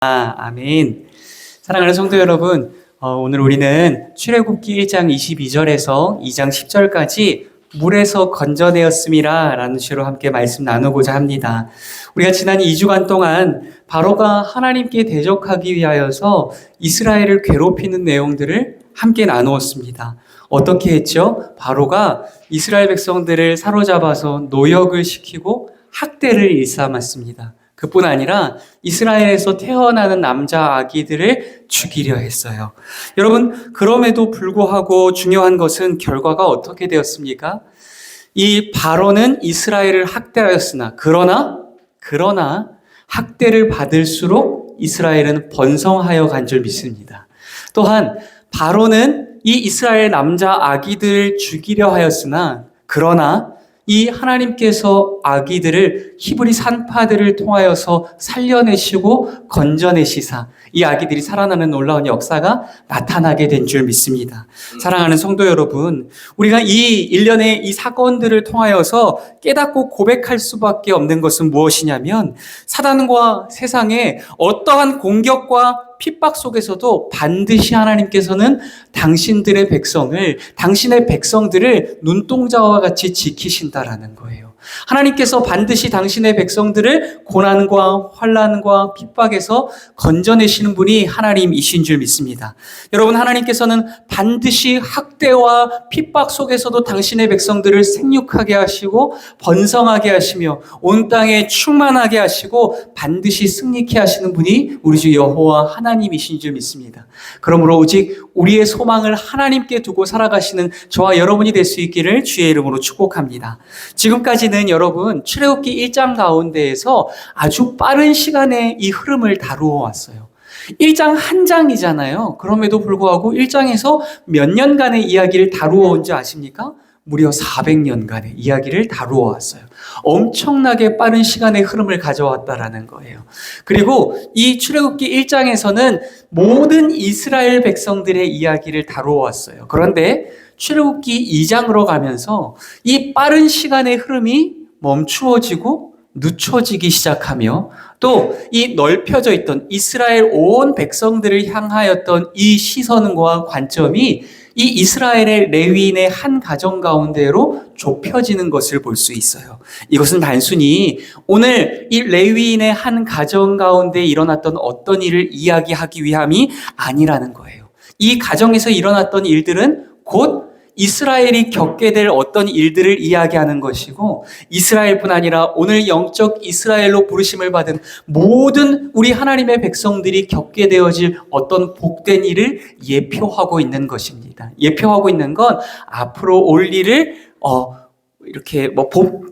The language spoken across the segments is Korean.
아멘. 사랑하는 성도 여러분, 오늘 우리는 출애굽기 1장 22절에서 2장 10절까지 물에서 건져내었음이라 라는 주로 함께 말씀 나누고자 합니다. 우리가 지난 2주간 동안 바로가 하나님께 대적하기 위하여서 이스라엘을 괴롭히는 내용들을 함께 나누었습니다. 어떻게 했죠? 바로가 이스라엘 백성들을 사로잡아서 노역을 시키고 학대를 일삼았습니다. 그뿐 아니라 이스라엘에서 태어나는 남자 아기들을 죽이려 했어요. 여러분, 그럼에도 불구하고 중요한 것은 결과가 어떻게 되었습니까? 이 바로는 이스라엘을 학대하였으나 그러나 학대를 받을수록 이스라엘은 번성하여 간 줄 믿습니다. 또한 바로는 이 이스라엘 남자 아기들을 죽이려 하였으나 그러나 이 하나님께서 아기들을 히브리 산파들을 통하여서 살려내시고 건져내시사 이 아기들이 살아나는 놀라운 역사가 나타나게 된 줄 믿습니다. 사랑하는 성도 여러분, 우리가 이 일련의 이 사건들을 통하여서 깨닫고 고백할 수밖에 없는 것은 무엇이냐면 사단과 세상의 어떠한 공격과 핍박 속에서도 반드시 하나님께서는 당신의 백성들을 눈동자와 같이 지키신다라는 거예요. 하나님께서 반드시 당신의 백성들을 고난과 환난과 핍박에서 건져내시는 분이 하나님이신 줄 믿습니다. 여러분, 하나님께서는 반드시 학대와 핍박 속에서도 당신의 백성들을 생육하게 하시고 번성하게 하시며 온 땅에 충만하게 하시고 반드시 승리케 하시는 분이 우리 주 여호와 하나님이신 줄 믿습니다. 그러므로 오직 우리의 소망을 하나님께 두고 살아가시는 저와 여러분이 될 수 있기를 주의 이름으로 축복합니다. 지금까지는 여러분 출애굽기 1장 가운데에서 아주 빠른 시간에 이 흐름을 다루어 왔어요. 1장 한 장이잖아요. 그럼에도 불구하고 1장에서 몇 년간의 이야기를 다루어 온지 아십니까? 무려 400년간의 이야기를 다루어 왔어요. 엄청나게 빠른 시간의 흐름을 가져왔다라는 거예요. 그리고 이 출애굽기 1장에서는 모든 이스라엘 백성들의 이야기를 다루어 왔어요. 그런데 출애굽기 2장으로 가면서 이 빠른 시간의 흐름이 멈추어지고 늦춰지기 시작하며 또 이 넓혀져 있던 이스라엘 온 백성들을 향하였던 이 시선과 관점이 이 이스라엘의 레위인의 한 가정 가운데로 좁혀지는 것을 볼 수 있어요. 이것은 단순히 오늘 이 레위인의 한 가정 가운데 일어났던 어떤 일을 이야기하기 위함이 아니라는 거예요. 이 가정에서 일어났던 일들은 곧 이스라엘이 겪게 될 어떤 일들을 이야기하는 것이고 이스라엘뿐 아니라 오늘 영적 이스라엘로 부르심을 받은 모든 우리 하나님의 백성들이 겪게 되어질 어떤 복된 일을 예표하고 있는 것입니다. 예표하고 있는 건 앞으로 올 일을 이렇게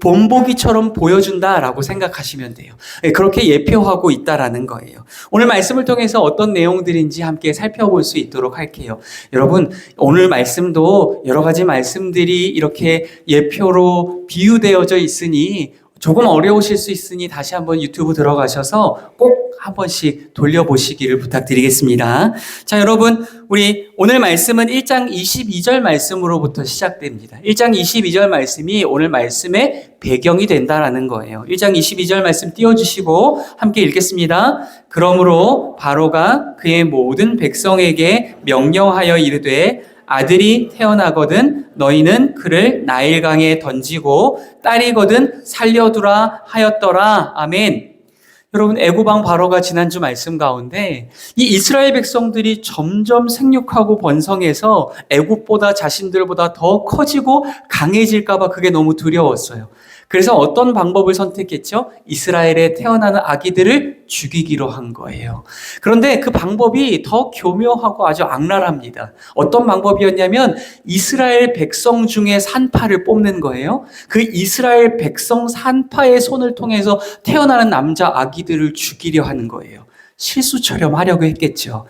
본보기처럼 보여준다라고 생각하시면 돼요. 그렇게 예표하고 있다라는 거예요. 오늘 말씀을 통해서 어떤 내용들인지 함께 살펴볼 수 있도록 할게요. 여러분, 오늘 말씀도 여러 가지 말씀들이 이렇게 예표로 비유되어져 있으니 조금 어려우실 수 있으니 다시 한번 유튜브 들어가셔서 꼭 한 번씩 돌려보시기를 부탁드리겠습니다. 자, 여러분, 우리 오늘 말씀은 1장 22절 말씀으로부터 시작됩니다. 1장 22절 말씀이 오늘 말씀의 배경이 된다라는 거예요. 1장 22절 말씀 띄워주시고 함께 읽겠습니다. 그러므로 바로가 그의 모든 백성에게 명령하여 이르되 아들이 태어나거든 너희는 그를 나일강에 던지고 딸이거든 살려두라 하였더라. 아멘. 여러분, 애굽왕 바로가 지난주 말씀 가운데 이 이스라엘 백성들이 점점 생육하고 번성해서 애굽보다 자신들보다 더 커지고 강해질까 봐 그게 너무 두려웠어요. 그래서 어떤 방법을 선택했죠? 이스라엘에 태어나는 아기들을 죽이기로 한 거예요. 그런데 그 방법이 더 교묘하고 아주 악랄합니다. 어떤 방법이었냐면 이스라엘 백성 중에 산파를 뽑는 거예요. 그 이스라엘 백성 산파의 손을 통해서 태어나는 남자 아기들을 죽이려 하는 거예요. 실수처럼 하려고 했겠죠.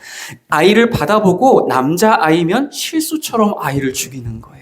아이를 받아보고 남자아이면 실수처럼 아이를 죽이는 거예요.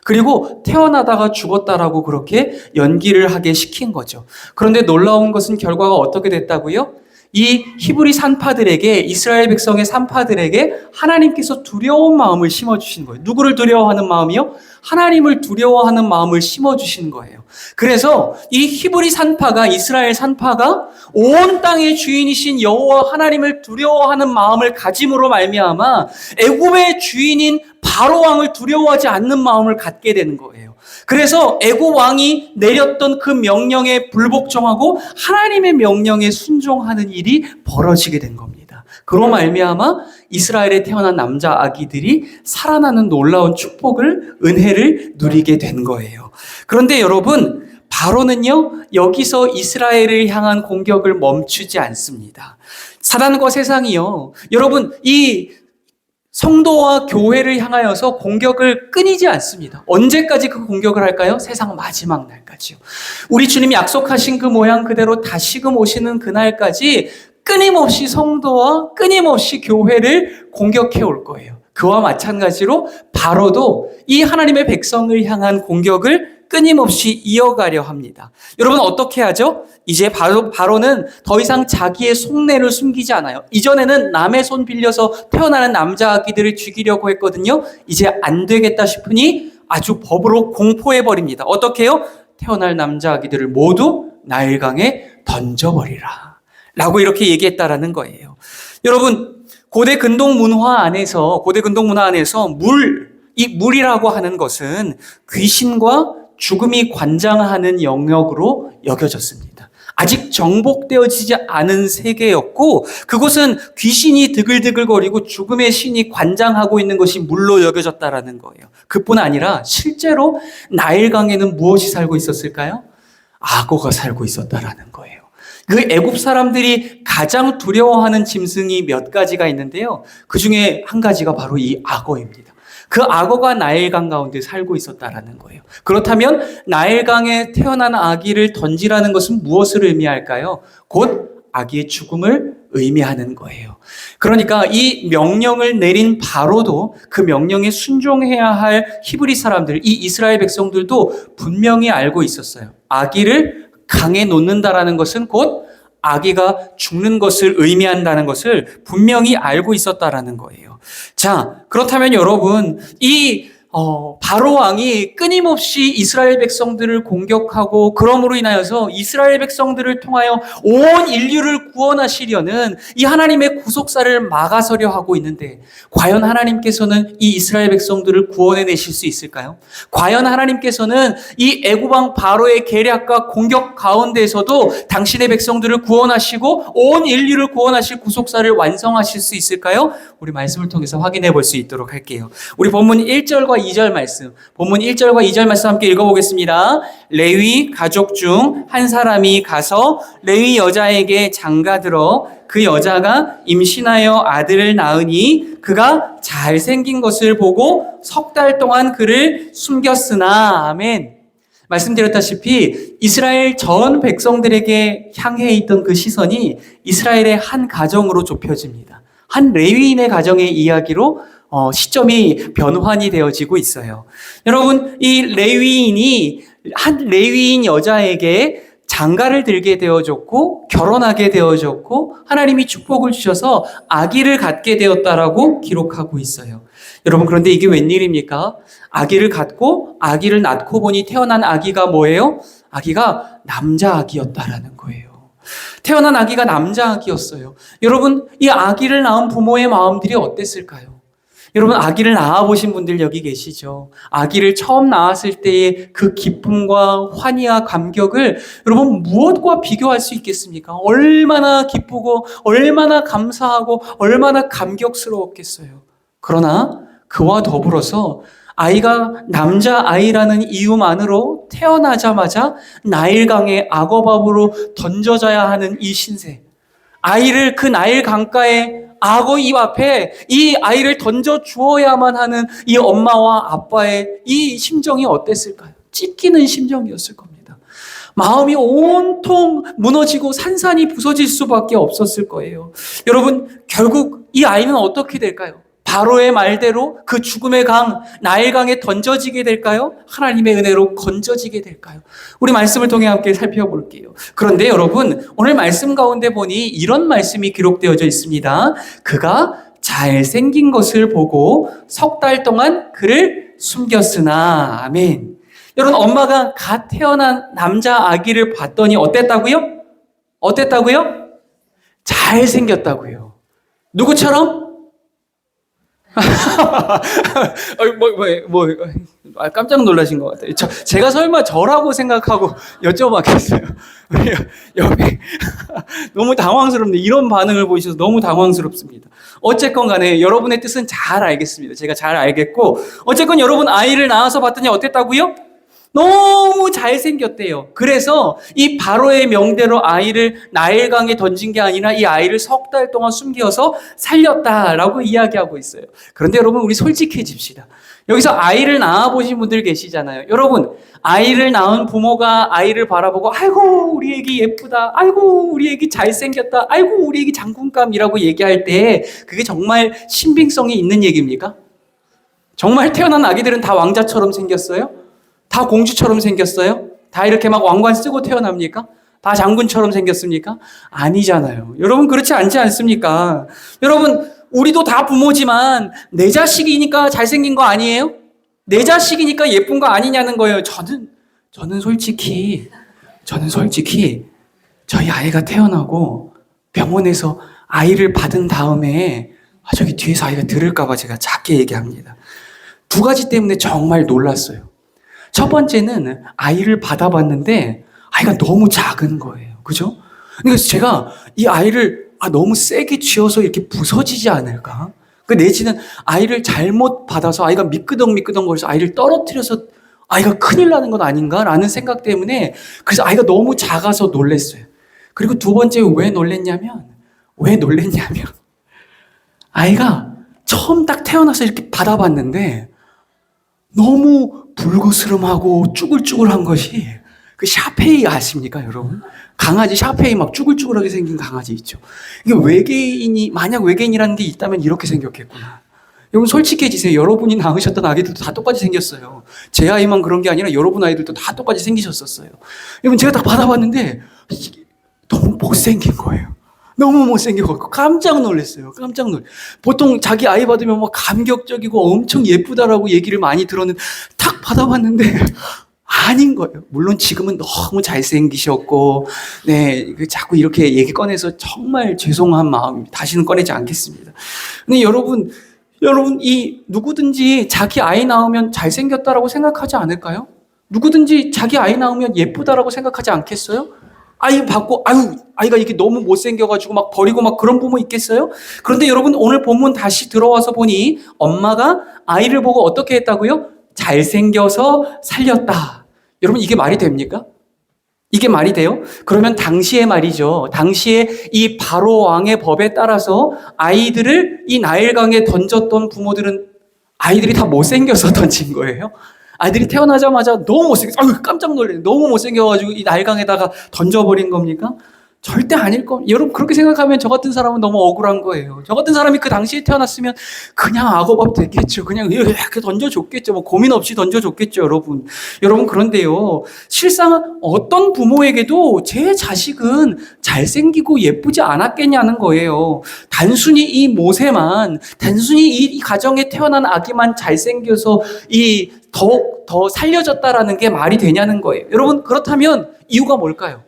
그리고 태어나다가 죽었다라고 그렇게 연기를 하게 시킨 거죠. 그런데 놀라운 것은 결과가 어떻게 됐다고요? 이 히브리 산파들에게, 이스라엘 백성의 산파들에게 하나님께서 두려운 마음을 심어주신 거예요. 누구를 두려워하는 마음이요? 하나님을 두려워하는 마음을 심어주신 거예요. 그래서 이 히브리 산파가, 이스라엘 산파가 온 땅의 주인이신 여호와 하나님을 두려워하는 마음을 가짐으로 말미암아 애굽의 주인인 바로 왕을 두려워하지 않는 마음을 갖게 되는 거예요. 그래서 애굽 왕이 내렸던 그 명령에 불복종하고 하나님의 명령에 순종하는 일이 벌어지게 된 겁니다. 그로 말미암아 이스라엘에 태어난 남자 아기들이 살아나는 놀라운 축복을, 은혜를 누리게 된 거예요. 그런데 여러분, 바로는요, 여기서 이스라엘을 향한 공격을 멈추지 않습니다. 사단과 세상이요, 여러분, 이 성도와 교회를 향하여서 공격을 끊이지 않습니다. 언제까지 그 공격을 할까요? 세상 마지막 날까지요. 우리 주님이 약속하신 그 모양 그대로 다시금 오시는 그날까지 끊임없이 성도와 끊임없이 교회를 공격해 올 거예요. 그와 마찬가지로 바로도 이 하나님의 백성을 향한 공격을 끊임없이 이어가려 합니다. 여러분, 어떻게 하죠? 이제 바로는 더 이상 자기의 속내를 숨기지 않아요. 이전에는 남의 손 빌려서 태어나는 남자 아기들을 죽이려고 했거든요. 이제 안 되겠다 싶으니 아주 법으로 공포해버립니다. 어떻게 해요? 태어날 남자 아기들을 모두 나일강에 던져버리라 라고 이렇게 얘기했다라는 거예요. 여러분, 고대 근동 문화 안에서 이 물이라고 하는 것은 귀신과 죽음이 관장하는 영역으로 여겨졌습니다. 아직 정복되어지지 않은 세계였고, 그곳은 귀신이 드글드글거리고 죽음의 신이 관장하고 있는 것이 물로 여겨졌다라는 거예요. 그뿐 아니라 실제로 나일강에는 무엇이 살고 있었을까요? 악어가 살고 있었다라는 거예요. 그 애굽 사람들이 가장 두려워하는 짐승이 몇 가지가 있는데요. 그 중에 한 가지가 바로 이 악어입니다. 그 악어가 나일강 가운데 살고 있었다라는 거예요. 그렇다면 나일강에 태어난 아기를 던지라는 것은 무엇을 의미할까요? 곧 아기의 죽음을 의미하는 거예요. 그러니까 이 명령을 내린 바로도 그 명령에 순종해야 할 히브리 사람들, 이 이스라엘 백성들도 분명히 알고 있었어요. 아기를 강에 놓는다라는 것은 곧 아기가 죽는 것을 의미한다는 것을 분명히 알고 있었다라는 거예요. 자, 그렇다면 여러분, 이 바로 왕이 끊임없이 이스라엘 백성들을 공격하고 그럼으로 인하여서 이스라엘 백성들을 통하여 온 인류를 구원하시려는 이 하나님의 구속사를 막아서려 하고 있는데, 과연 하나님께서는 이 이스라엘 백성들을 구원해내실 수 있을까요? 과연 하나님께서는 이 애굽왕 바로의 계략과 공격 가운데에서도 당신의 백성들을 구원하시고 온 인류를 구원하실 구속사를 완성하실 수 있을까요? 우리 말씀을 통해서 확인해 볼 수 있도록 할게요. 우리 본문 1절과 2절 말씀, 본문 1절과 2절 말씀 함께 읽어보겠습니다. 레위 가족 중 한 사람이 가서 레위 여자에게 장가들어 그 여자가 임신하여 아들을 낳으니 그가 잘생긴 것을 보고 석 달 동안 그를 숨겼으나, 아멘. 말씀드렸다시피 이스라엘 전 백성들에게 향해 있던 그 시선이 이스라엘의 한 가정으로 좁혀집니다. 한 레위인의 가정의 이야기로 시점이 변환이 되어지고 있어요. 여러분, 이 레위인이 한 레위인 여자에게 장가를 들게 되어졌고 결혼하게 되어졌고 하나님이 축복을 주셔서 아기를 갖게 되었다라고 기록하고 있어요. 여러분, 그런데 이게 웬일입니까? 아기를 갖고 아기를 낳고 보니 태어난 아기가 뭐예요? 아기가 남자 아기였다라는 거예요. 태어난 아기가 남자 아기였어요. 여러분, 이 아기를 낳은 부모의 마음들이 어땠을까요? 여러분, 아기를 낳아보신 분들 여기 계시죠? 아기를 처음 낳았을 때의 그 기쁨과 환희와 감격을 여러분 무엇과 비교할 수 있겠습니까? 얼마나 기쁘고 얼마나 감사하고 얼마나 감격스러웠겠어요. 그러나 그와 더불어서 아이가 남자아이라는 이유만으로 태어나자마자 나일강에 악어밥으로 던져져야 하는 이 신세, 아이를 그 나일 강가에 악어 입 앞에 이 아이를 던져 주어야만 하는 이 엄마와 아빠의 이 심정이 어땠을까요? 찢기는 심정이었을 겁니다. 마음이 온통 무너지고 산산이 부서질 수밖에 없었을 거예요. 여러분, 결국 이 아이는 어떻게 될까요? 바로의 말대로 그 죽음의 강, 나일강에 던져지게 될까요? 하나님의 은혜로 건져지게 될까요? 우리 말씀을 통해 함께 살펴볼게요. 그런데 여러분, 오늘 말씀 가운데 보니 이런 말씀이 기록되어져 있습니다. 그가 잘생긴 것을 보고 3달 동안 그를 숨겼으나. 아멘. 여러분, 엄마가 갓 태어난 남자 아기를 봤더니 어땠다고요? 어땠다고요? 잘생겼다고요. 누구처럼? 깜짝 놀라신 것 같아요. 제가 설마 저라고 생각하고 여쭤봤겠어요. 옆에 너무 당황스럽네. 이런 반응을 보이셔서 너무 당황스럽습니다. 어쨌건 간에 여러분의 뜻은 잘 알겠습니다. 제가 잘 알겠고, 어쨌건 여러분 아이를 낳아서 봤더니 어땠다고요? 너무 잘생겼대요. 그래서 이 바로의 명대로 아이를 나일강에 던진 게 아니라 이 아이를 3달 동안 숨겨서 살렸다라고 이야기하고 있어요. 그런데 여러분, 우리 솔직해집시다. 여기서 아이를 낳아보신 분들 계시잖아요. 여러분, 아이를 낳은 부모가 아이를 바라보고 아이고 우리 애기 예쁘다, 아이고 우리 애기 잘생겼다, 아이고 우리 애기 장군감이라고 얘기할 때 그게 정말 신빙성이 있는 얘기입니까? 정말 태어난 아기들은 다 왕자처럼 생겼어요? 다 공주처럼 생겼어요? 다 이렇게 막 왕관 쓰고 태어납니까? 다 장군처럼 생겼습니까? 아니잖아요. 여러분, 그렇지 않지 않습니까? 여러분, 우리도 다 부모지만 내 자식이니까 잘생긴 거 아니에요? 내 자식이니까 예쁜 거 아니냐는 거예요. 저는 솔직히 저희 아이가 태어나고 병원에서 아이를 받은 다음에 저기 뒤에서 아이가 들을까 봐 제가 작게 얘기합니다. 2가지 때문에 정말 놀랐어요. 첫 번째는 아이를 받아봤는데 아이가 너무 작은 거예요. 그죠? 그래서 제가 이 아이를 너무 세게 쥐어서 이렇게 부서지지 않을까? 내지는 아이를 잘못 받아서 아이가 미끄덩거려서 아이를 떨어뜨려서 아이가 큰일 나는 건 아닌가라는 생각 때문에 그래서 아이가 너무 작아서 놀랐어요. 그리고 2번째 왜 놀랬냐면 아이가 처음 딱 태어나서 이렇게 받아봤는데 너무 불그스름하고 쭈글쭈글한 것이 그 샤페이 아십니까, 여러분? 강아지 샤페이 막 쭈글쭈글하게 생긴 강아지 있죠. 이게 만약 외계인이라는 게 있다면 이렇게 생겼겠구나. 여러분 솔직해지세요. 여러분이 낳으셨던 아기들도 다 똑같이 생겼어요. 제 아이만 그런 게 아니라 여러분 아이들도 다 똑같이 생기셨었어요. 여러분 제가 딱 받아봤는데 너무 못생긴 거예요. 너무 못생겨갖고 깜짝 놀랐어요. 보통 자기 아이 받으면 막 감격적이고 엄청 예쁘다라고 얘기를 많이 들었는데 딱 받아봤는데 아닌 거예요. 물론 지금은 너무 잘생기셨고, 자꾸 이렇게 얘기 꺼내서 정말 죄송한 마음입니다. 다시는 꺼내지 않겠습니다. 근데 여러분, 누구든지 자기 아이 낳으면 잘생겼다라고 생각하지 않을까요? 누구든지 자기 아이 낳으면 예쁘다라고 생각하지 않겠어요? 아이 받고, 아이가 이게 너무 못생겨가지고 막 버리고 막 그런 부모 있겠어요? 그런데 여러분, 오늘 본문 다시 들어와서 보니 엄마가 아이를 보고 어떻게 했다고요? 잘생겨서 살렸다. 여러분, 이게 말이 됩니까? 이게 말이 돼요? 그러면 당시에 말이죠. 당시에 이 바로 왕의 법에 따라서 아이들을 이 나일강에 던졌던 부모들은 아이들이 다 못생겨서 던진 거예요. 아이들이 태어나자마자 너무 못생겨서 깜짝 놀래. 너무 못생겨가지고 이 나일강에다가 던져버린 겁니까? 절대 아닐 겁니다. 여러분 그렇게 생각하면 저 같은 사람은 너무 억울한 거예요. 저 같은 사람이 그 당시에 태어났으면 그냥 악어밥 됐겠죠. 그냥 이렇게 던져줬겠죠. 뭐 고민 없이 던져줬겠죠, 여러분. 여러분 그런데요. 실상 어떤 부모에게도 제 자식은 잘생기고 예쁘지 않았겠냐는 거예요. 단순히 이 모세만, 단순히 이 가정에 태어난 아기만 잘생겨서 더 살려졌다라는 게 말이 되냐는 거예요. 여러분 그렇다면 이유가 뭘까요?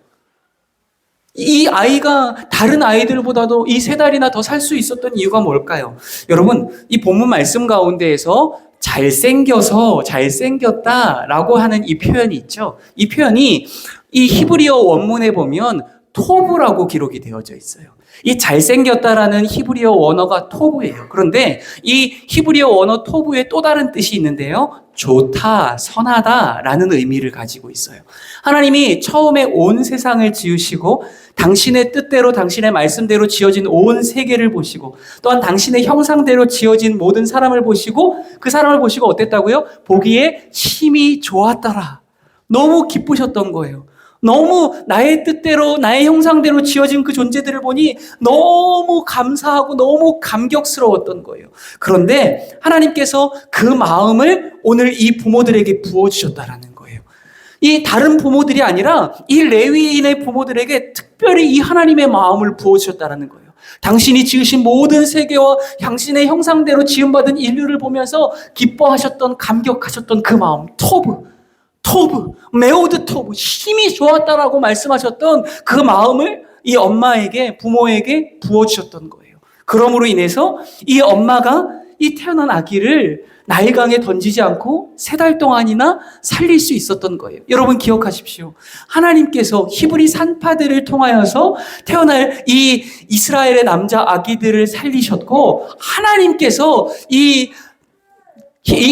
이 아이가 다른 아이들보다도 이 3달이나 더 살 수 있었던 이유가 뭘까요? 여러분, 이 본문 말씀 가운데에서 잘생겨서 잘생겼다라고 하는 이 표현이 있죠. 이 표현이 이 히브리어 원문에 보면 토브라고 기록이 되어져 있어요. 이 잘생겼다라는 히브리어 원어가 토브예요. 그런데 이 히브리어 원어 토브에 또 다른 뜻이 있는데요. 좋다, 선하다라는 의미를 가지고 있어요. 하나님이 처음에 온 세상을 지으시고 당신의 뜻대로 당신의 말씀대로 지어진 온 세계를 보시고 또한 당신의 형상대로 지어진 모든 사람을 보시고 그 사람을 보시고 어땠다고요? 보기에 심히 좋았더라. 너무 기쁘셨던 거예요. 너무 나의 뜻대로, 나의 형상대로 지어진 그 존재들을 보니 너무 감사하고 너무 감격스러웠던 거예요. 그런데 하나님께서 그 마음을 오늘 이 부모들에게 부어주셨다라는 거예요. 이 다른 부모들이 아니라 이 레위인의 부모들에게 특별히 이 하나님의 마음을 부어주셨다라는 거예요. 당신이 지으신 모든 세계와 당신의 형상대로 지음받은 인류를 보면서 기뻐하셨던, 감격하셨던 그 마음, 메오드 토브, 힘이 좋았다라고 말씀하셨던 그 마음을 이 엄마에게, 부모에게 부어주셨던 거예요. 그러므로 인해서 이 엄마가 이 태어난 아기를 나일강에 던지지 않고 3달 동안이나 살릴 수 있었던 거예요. 여러분 기억하십시오. 하나님께서 히브리 산파들을 통하여서 태어날 이 이스라엘의 남자 아기들을 살리셨고, 하나님께서 이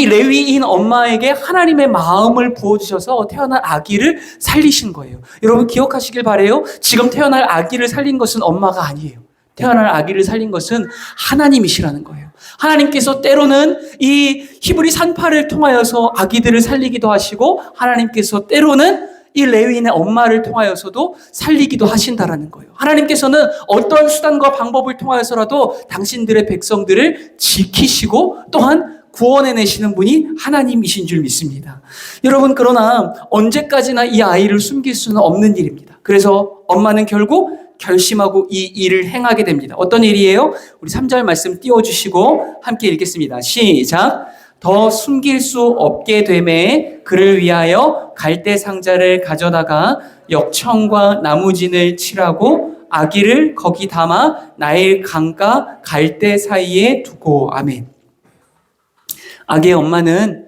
레위인 엄마에게 하나님의 마음을 부어주셔서 태어날 아기를 살리신 거예요. 여러분 기억하시길 바라요. 지금 태어날 아기를 살린 것은 엄마가 아니에요. 태어날 아기를 살린 것은 하나님이시라는 거예요. 하나님께서 때로는 이 히브리 산파를 통하여서 아기들을 살리기도 하시고, 하나님께서 때로는 이 레위인의 엄마를 통하여서도 살리기도 하신다라는 거예요. 하나님께서는 어떤 수단과 방법을 통하여서라도 당신들의 백성들을 지키시고 또한 구원해내시는 분이 하나님이신 줄 믿습니다. 여러분, 그러나 언제까지나 이 아이를 숨길 수는 없는 일입니다. 그래서 엄마는 결국 결심하고 이 일을 행하게 됩니다. 어떤 일이에요? 우리 3절 말씀 띄워주시고 함께 읽겠습니다. 시작. 더 숨길 수 없게 되매 그를 위하여 갈대 상자를 가져다가 역청과 나무진을 칠하고 아기를 거기 담아 나일 강가 갈대 사이에 두고. 아멘. 아기의 엄마는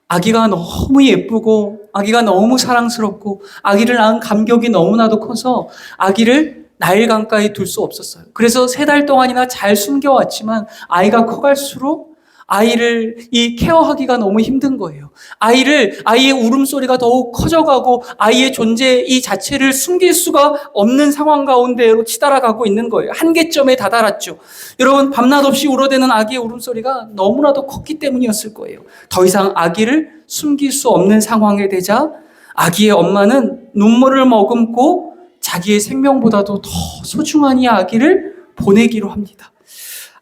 아기가 너무 예쁘고 아기가 너무 사랑스럽고 아기를 낳은 감격이 너무나도 커서 아기를 나일 강가에 둘 수 없었어요. 그래서 3달 동안이나 잘 숨겨왔지만 아이가 커갈수록 아이를 케어하기가 너무 힘든 거예요. 아이의 울음소리가 더욱 커져가고 아이의 존재 이 자체를 숨길 수가 없는 상황 가운데로 치달아가고 있는 거예요. 한계점에 다다랐죠. 여러분, 밤낮 없이 울어대는 아기의 울음소리가 너무나도 컸기 때문이었을 거예요. 더 이상 아기를 숨길 수 없는 상황에 되자 아기의 엄마는 눈물을 머금고 자기의 생명보다도 더 소중한 이 아기를 보내기로 합니다.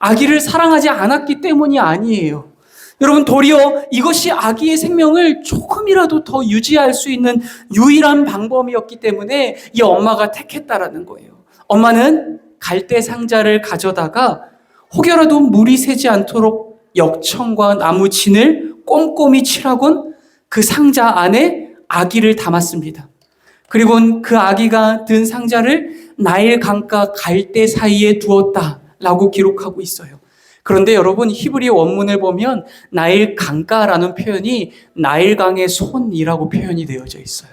아기를 사랑하지 않았기 때문이 아니에요. 여러분, 도리어 이것이 아기의 생명을 조금이라도 더 유지할 수 있는 유일한 방법이었기 때문에 이 엄마가 택했다라는 거예요. 엄마는 갈대 상자를 가져다가 혹여라도 물이 새지 않도록 역청과 나무진을 꼼꼼히 칠하곤 그 상자 안에 아기를 담았습니다. 그리고 그 아기가 든 상자를 나일 강가 갈대 사이에 두었다라고 기록하고 있어요. 그런데 여러분, 히브리 원문을 보면 나일 강가라는 표현이 나일강의 손이라고 표현이 되어져 있어요.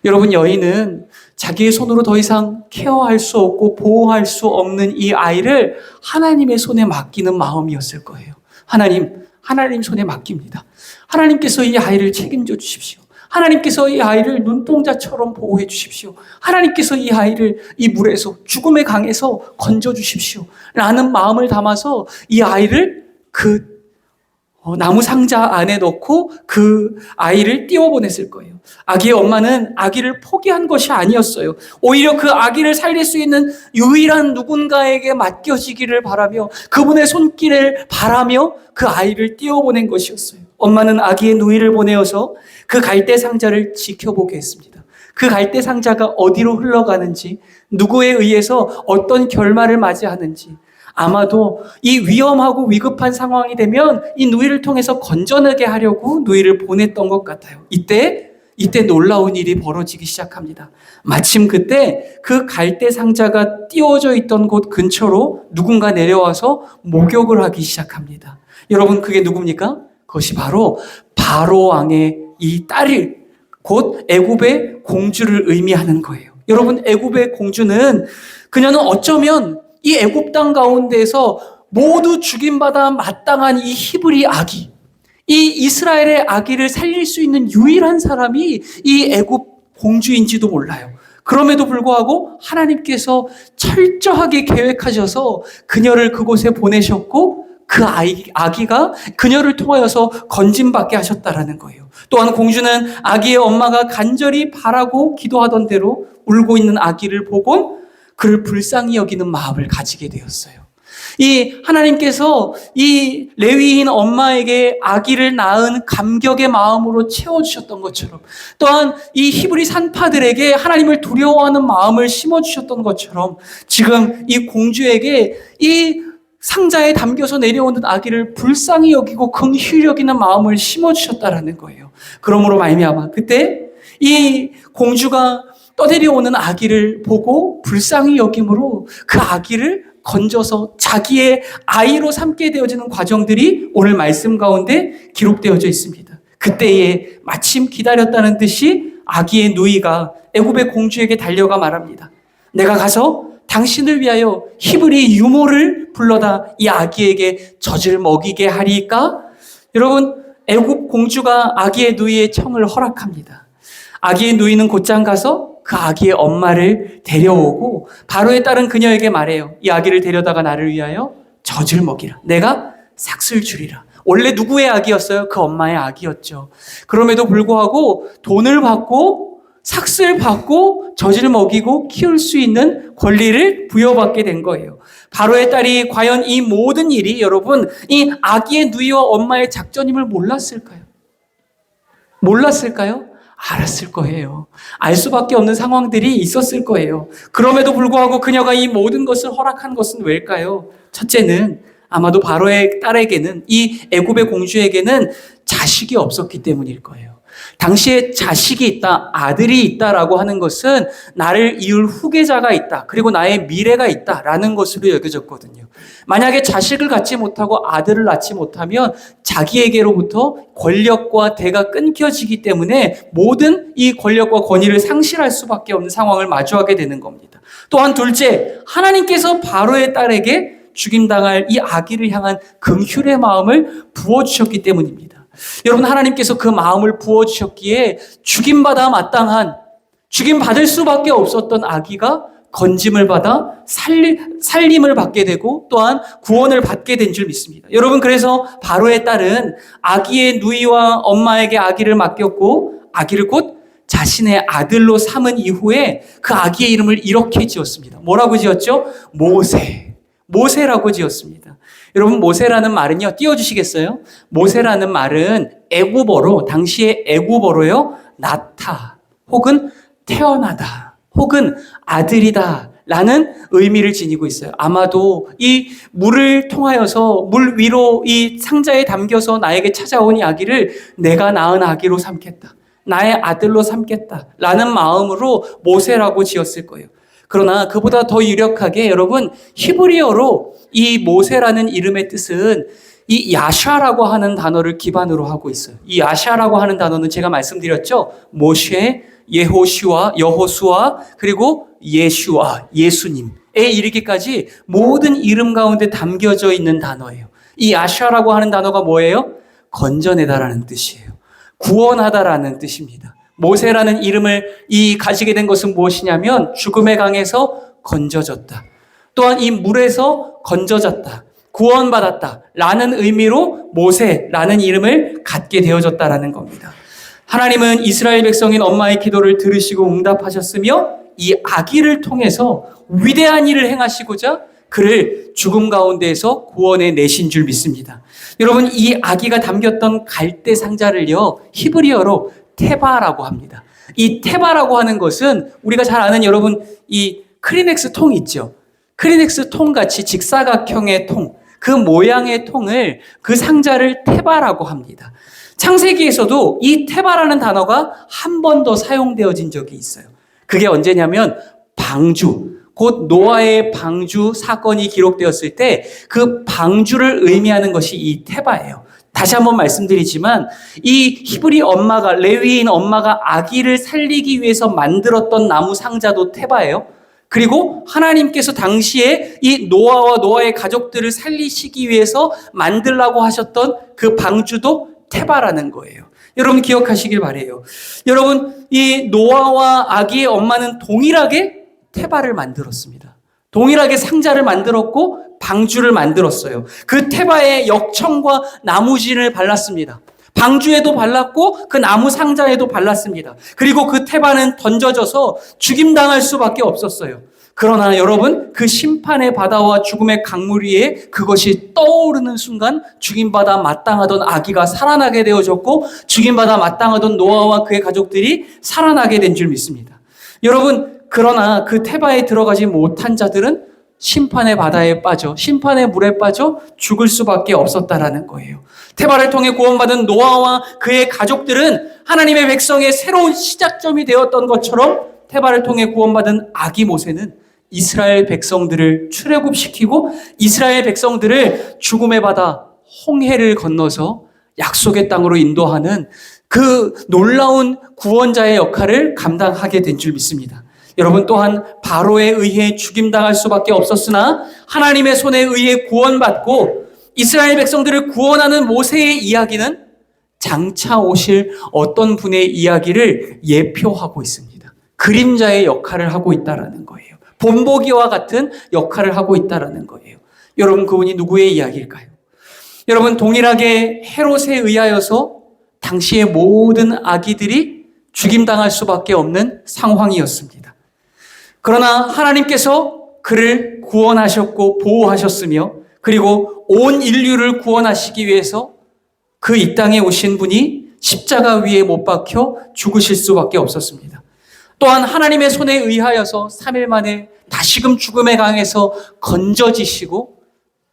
여러분, 여인은 자기의 손으로 더 이상 케어할 수 없고 보호할 수 없는 이 아이를 하나님의 손에 맡기는 마음이었을 거예요. 하나님 손에 맡깁니다. 하나님께서 이 아이를 책임져 주십시오. 하나님께서 이 아이를 눈동자처럼 보호해 주십시오. 하나님께서 이 아이를 이 물에서, 죽음의 강에서 건져 주십시오. 라는 마음을 담아서 이 아이를 그 나무 상자 안에 넣고 그 아이를 띄워보냈을 거예요. 아기의 엄마는 아기를 포기한 것이 아니었어요. 오히려 그 아기를 살릴 수 있는 유일한 누군가에게 맡겨지기를 바라며 그분의 손길을 바라며 그 아이를 띄워보낸 것이었어요. 엄마는 아기의 누이를 보내어서 그 갈대 상자를 지켜보게 했습니다. 그 갈대 상자가 어디로 흘러가는지, 누구에 의해서 어떤 결말을 맞이하는지, 아마도 이 위험하고 위급한 상황이 되면 이 누이를 통해서 건져내게 하려고 누이를 보냈던 것 같아요. 이때 놀라운 일이 벌어지기 시작합니다. 마침 그때 그 갈대 상자가 띄워져 있던 곳 근처로 누군가 내려와서 목욕을 하기 시작합니다. 여러분, 그게 누굽니까? 그것이 바로 바로 왕의 이 딸을, 곧 애굽의 공주를 의미하는 거예요. 여러분, 애굽의 공주는, 그녀는 어쩌면 이 애굽 땅 가운데에서 모두 죽임받아 마땅한 이 히브리 아기, 이 이스라엘의 아기를 살릴 수 있는 유일한 사람이 이 애굽 공주인지도 몰라요. 그럼에도 불구하고 하나님께서 철저하게 계획하셔서 그녀를 그곳에 보내셨고 그 아기가 그녀를 통하여서 건짐받게 하셨다라는 거예요. 또한 공주는 아기의 엄마가 간절히 바라고 기도하던 대로 울고 있는 아기를 보고 그를 불쌍히 여기는 마음을 가지게 되었어요. 이 하나님께서 이 레위인 엄마에게 아기를 낳은 감격의 마음으로 채워주셨던 것처럼, 또한 이 히브리 산파들에게 하나님을 두려워하는 마음을 심어주셨던 것처럼, 지금 이 공주에게 이 상자에 담겨서 내려오는 아기를 불쌍히 여기고 긍휼히 여기는 마음을 심어주셨다라는 거예요. 그러므로 말미암아 그때 이 공주가 떠내려오는 아기를 보고 불쌍히 여김으로 그 아기를 건져서 자기의 아이로 삼게 되어지는 과정들이 오늘 말씀 가운데 기록되어져 있습니다. 그때에 마침 기다렸다는 듯이 아기의 누이가 애굽의 공주에게 달려가 말합니다. 내가 가서 당신을 위하여 히브리 유모를 불러다 이 아기에게 젖을 먹이게 하리까? 여러분, 애굽 공주가 아기의 누이의 청을 허락합니다. 아기의 누이는 곧장 가서 그 아기의 엄마를 데려오고 바로에 따른 그녀에게 말해요. 이 아기를 데려다가 나를 위하여 젖을 먹이라. 내가 삭슬 주리라. 원래 누구의 아기였어요? 그 엄마의 아기였죠. 그럼에도 불구하고 돈을 받고 삭슬 받고 젖을 먹이고 키울 수 있는 권리를 부여받게 된 거예요. 바로의 딸이 과연 이 모든 일이 여러분 이 아기의 누이와 엄마의 작전임을 몰랐을까요? 몰랐을까요? 알았을 거예요. 알 수밖에 없는 상황들이 있었을 거예요. 그럼에도 불구하고 그녀가 이 모든 것을 허락한 것은 왜일까요? 첫째는 아마도 바로의 딸에게는, 이 애굽의 공주에게는 자식이 없었기 때문일 거예요. 당시에 자식이 있다, 아들이 있다라고 하는 것은 나를 이을 후계자가 있다, 그리고 나의 미래가 있다라는 것으로 여겨졌거든요. 만약에 자식을 갖지 못하고 아들을 낳지 못하면 자기에게로부터 권력과 대가 끊겨지기 때문에 모든 이 권력과 권위를 상실할 수밖에 없는 상황을 마주하게 되는 겁니다. 또한 둘째, 하나님께서 바로의 딸에게 죽임당할 이 아기를 향한 긍휼의 마음을 부어주셨기 때문입니다. 여러분, 하나님께서 그 마음을 부어주셨기에 죽임받아 마땅한, 죽임받을 수밖에 없었던 아기가 건짐을 받아 살림을 받게 되고 또한 구원을 받게 된 줄 믿습니다. 여러분, 그래서 바로의 딸은 아기의 누이와 엄마에게 아기를 맡겼고 아기를 곧 자신의 아들로 삼은 이후에 그 아기의 이름을 이렇게 지었습니다. 뭐라고 지었죠? 모세라고 지었습니다. 여러분, 모세라는 말은요, 띄워주시겠어요? 모세라는 말은 애굽어로, 당시의 애굽어로요, 낳다, 혹은 태어나다, 혹은 아들이다 라는 의미를 지니고 있어요. 아마도 이 물을 통하여서 물 위로 이 상자에 담겨서 나에게 찾아온 이 아기를 내가 낳은 아기로 삼겠다, 나의 아들로 삼겠다 라는 마음으로 모세라고 지었을 거예요. 그러나 그보다 더 유력하게 여러분, 히브리어로 이 모세라는 이름의 뜻은 이 야샤라고 하는 단어를 기반으로 하고 있어요. 이 야샤라고 하는 단어는 제가 말씀드렸죠. 모셰, 여호수아, 그리고 예슈아, 예수님에 이르기까지 모든 이름 가운데 담겨져 있는 단어예요. 이 야샤라고 하는 단어가 뭐예요? 건져내다라는 뜻이에요. 구원하다라는 뜻입니다. 모세라는 이름을 가지게 된 것은 무엇이냐면 죽음의 강에서 건져졌다, 또한 이 물에서 건져졌다, 구원받았다 라는 의미로 모세라는 이름을 갖게 되어졌다라는 겁니다. 하나님은 이스라엘 백성인 엄마의 기도를 들으시고 응답하셨으며 이 아기를 통해서 위대한 일을 행하시고자 그를 죽음 가운데에서 구원해 내신 줄 믿습니다. 여러분, 이 아기가 담겼던 갈대 상자를요, 히브리어로 테바라고 합니다. 이 테바라고 하는 것은 우리가 잘 아는, 여러분, 이 크리넥스 통 있죠. 크리넥스 통 같이 직사각형의 통, 그 모양의 통을, 그 상자를 테바라고 합니다. 창세기에서도 이 테바라는 단어가 한 번 더 사용되어진 적이 있어요. 그게 언제냐면 방주, 곧 노아의 방주 사건이 기록되었을 때 그 방주를 의미하는 것이 이 테바예요. 다시 한번 말씀드리지만 이 히브리 엄마가, 레위인 엄마가 아기를 살리기 위해서 만들었던 나무 상자도 테바예요. 그리고 하나님께서 당시에 이 노아와 노아의 가족들을 살리시기 위해서 만들라고 하셨던 그 방주도 테바라는 거예요. 여러분, 기억하시길 바라요. 여러분, 이 노아와 아기의 엄마는 동일하게 테바를 만들었습니다. 동일하게 상자를 만들었고 방주를 만들었어요. 그 테바에 역청과 나무진을 발랐습니다. 방주에도 발랐고 그 나무 상자에도 발랐습니다. 그리고 그 테바는 던져져서 죽임당할 수밖에 없었어요. 그러나 여러분, 그 심판의 바다와 죽음의 강물 위에 그것이 떠오르는 순간 죽임받아 마땅하던 아기가 살아나게 되어졌고 죽임받아 마땅하던 노아와 그의 가족들이 살아나게 된 줄 믿습니다. 여러분, 그러나 그 테바에 들어가지 못한 자들은 심판의 바다에 빠져, 심판의 물에 빠져 죽을 수밖에 없었다라는 거예요. 테바를 통해 구원받은 노아와 그의 가족들은 하나님의 백성의 새로운 시작점이 되었던 것처럼 테바를 통해 구원받은 아기 모세는 이스라엘 백성들을 출애굽시키고 이스라엘 백성들을 죽음의 바다 홍해를 건너서 약속의 땅으로 인도하는 그 놀라운 구원자의 역할을 감당하게 된 줄 믿습니다. 여러분, 또한 바로에 의해 죽임당할 수밖에 없었으나 하나님의 손에 의해 구원받고 이스라엘 백성들을 구원하는 모세의 이야기는 장차 오실 어떤 분의 이야기를 예표하고 있습니다. 그림자의 역할을 하고 있다는 거예요. 본보기와 같은 역할을 하고 있다는 거예요. 여러분, 그분이 누구의 이야기일까요? 여러분, 동일하게 헤롯에 의하여서 당시의 모든 아기들이 죽임당할 수밖에 없는 상황이었습니다. 그러나 하나님께서 그를 구원하셨고 보호하셨으며 그리고 온 인류를 구원하시기 위해서 그 이 땅에 오신 분이 십자가 위에 못 박혀 죽으실 수밖에 없었습니다. 또한 하나님의 손에 의하여서 3일 만에 다시금 죽음의 강에서 건져지시고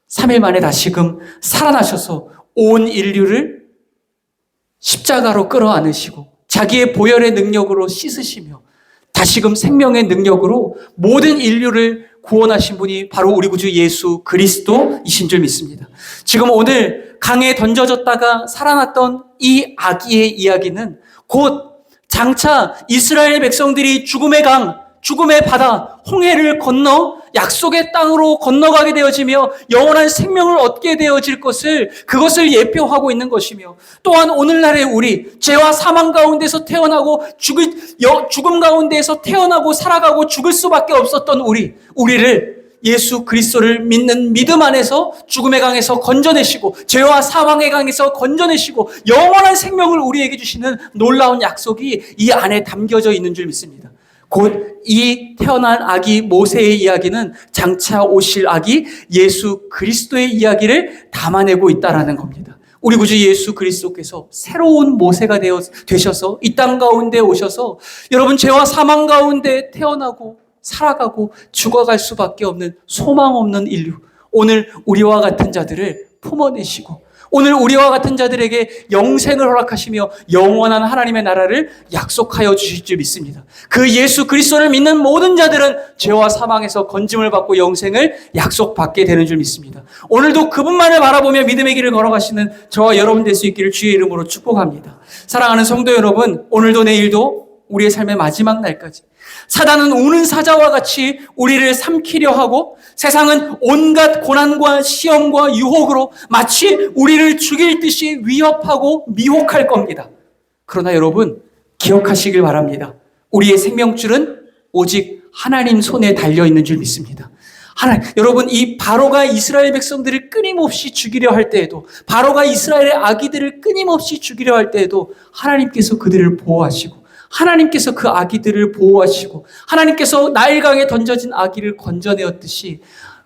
3일 만에 다시금 살아나셔서 온 인류를 십자가로 끌어안으시고 자기의 보혈의 능력으로 씻으시며 다시금 생명의 능력으로 모든 인류를 구원하신 분이 바로 우리 구주 예수 그리스도이신 줄 믿습니다. 지금 오늘 강에 던져졌다가 살아났던 이 아기의 이야기는 곧 장차 이스라엘 백성들이 죽음의 강, 죽음의 바다, 홍해를 건너 약속의 땅으로 건너가게 되어지며 영원한 생명을 얻게 되어질 그것을 예표하고 있는 것이며 또한 오늘날의 우리, 죄와 사망 가운데서 태어나고 죽음 가운데에서 태어나고 살아가고 죽을 수밖에 없었던 우리를 예수 그리스도를 믿는 믿음 안에서 죽음의 강에서 건져내시고 죄와 사망의 강에서 건져내시고 영원한 생명을 우리에게 주시는 놀라운 약속이 이 안에 담겨져 있는 줄 믿습니다. 곧 이 태어난 아기 모세의 이야기는 장차 오실 아기 예수 그리스도의 이야기를 담아내고 있다라는 겁니다. 우리 구주 예수 그리스도께서 새로운 모세가 되셔서 이 땅 가운데 오셔서 여러분 죄와 사망 가운데 태어나고 살아가고 죽어갈 수밖에 없는 소망 없는 인류, 오늘 우리와 같은 자들을 품어내시고 오늘 우리와 같은 자들에게 영생을 허락하시며 영원한 하나님의 나라를 약속하여 주실 줄 믿습니다. 그 예수 그리스도를 믿는 모든 자들은 죄와 사망에서 건짐을 받고 영생을 약속받게 되는 줄 믿습니다. 오늘도 그분만을 바라보며 믿음의 길을 걸어가시는 저와 여러분 될 수 있기를 주의 이름으로 축복합니다. 사랑하는 성도 여러분, 오늘도 내일도 우리의 삶의 마지막 날까지 사단은 우는 사자와 같이 우리를 삼키려 하고 세상은 온갖 고난과 시험과 유혹으로 마치 우리를 죽일 듯이 위협하고 미혹할 겁니다. 그러나 여러분, 기억하시길 바랍니다. 우리의 생명줄은 오직 하나님 손에 달려있는 줄 믿습니다. 여러분, 이 바로가 이스라엘 백성들을 끊임없이 죽이려 할 때에도, 바로가 이스라엘의 아기들을 끊임없이 죽이려 할 때에도 하나님께서 그들을 보호하시고 하나님께서 그 아기들을 보호하시고 하나님께서 나일강에 던져진 아기를 건져내었듯이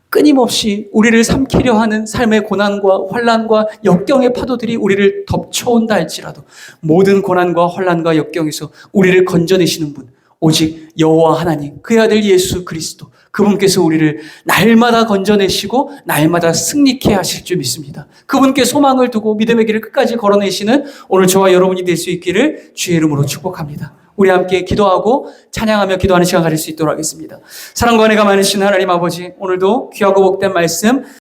끊임없이 우리를 삼키려 하는 삶의 고난과 환난과 역경의 파도들이 우리를 덮쳐온다 할지라도 모든 고난과 환난과 역경에서 우리를 건져내시는 분, 오직 여호와 하나님, 그의 아들 예수 그리스도, 그분께서 우리를 날마다 건져내시고 날마다 승리케 하실 줄 믿습니다. 그분께 소망을 두고 믿음의 길을 끝까지 걸어내시는 오늘 저와 여러분이 될 수 있기를 주의 이름으로 축복합니다. 우리 함께 기도하고 찬양하며 기도하는 시간 가질 수 있도록 하겠습니다. 사랑과 은혜가 많으신 하나님 아버지, 오늘도 귀하고 복된 말씀